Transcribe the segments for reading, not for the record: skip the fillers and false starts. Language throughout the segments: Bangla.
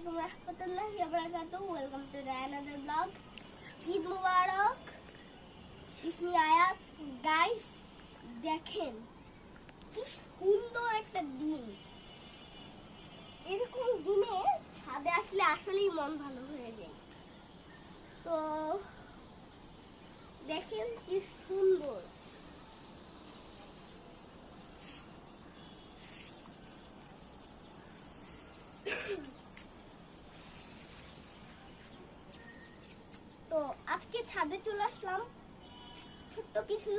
আলাইকুম রাহমাতুল্লাহি ওয়া বারাকাতুহু। Welcome to another vlog. Eid Mubarak. ইসমি আয়াত। গাইস দেখেন কি সুন্দর একটা দিন। এরকম দিনে ছাদে আসলে আসলেই মন ভালো হয়ে যায়। তো দেখেন কি সুন্দর। তো আজকে ছাদে চলে আসলাম, ছোট্ট কিছু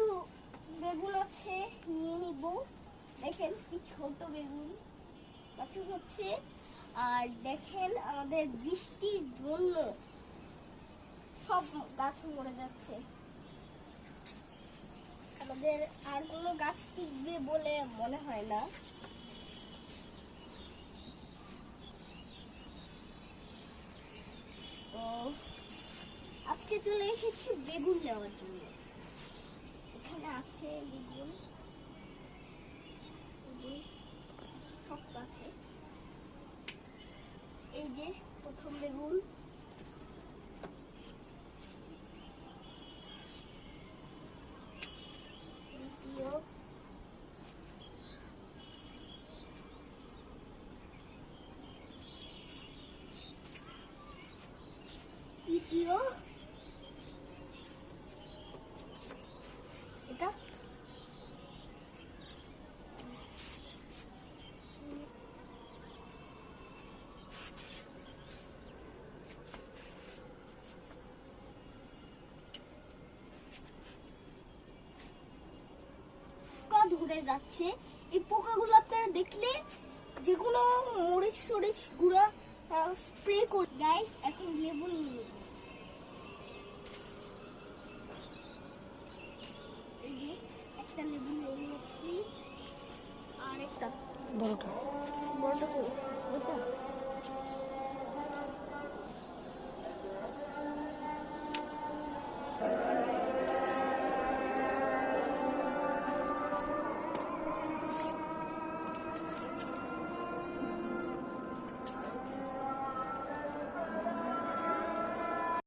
বেগুন আছে নিয়ে নিব। দেখেন কি ছোট বেগুন গাছ হচ্ছে। আর দেখেন আমাদের বৃষ্টির জন্য সব গাছ মরে যাচ্ছে। আমাদের আর কোনো গাছ টিকবে বলে মনে হয় না। তো আজকে চলে এসেছি বেগুন নেওয়ার জন্য। এখানে আছে বেগুন, সব আছে। এই যে প্রথম বেগুন, দ্বিতীয়, তৃতীয়, এটা ধরে যাচ্ছে। এই পোকাগুলো আপনারা দেখলে যেগুলো মরিচ সরিচ গুঁড়া স্প্রে করে। গাইস এখন লেবু নিয়ে নেব। এই যে একটা লেবু নিয়ে নিয়েছি, আর একটা বড়টা কই ওটা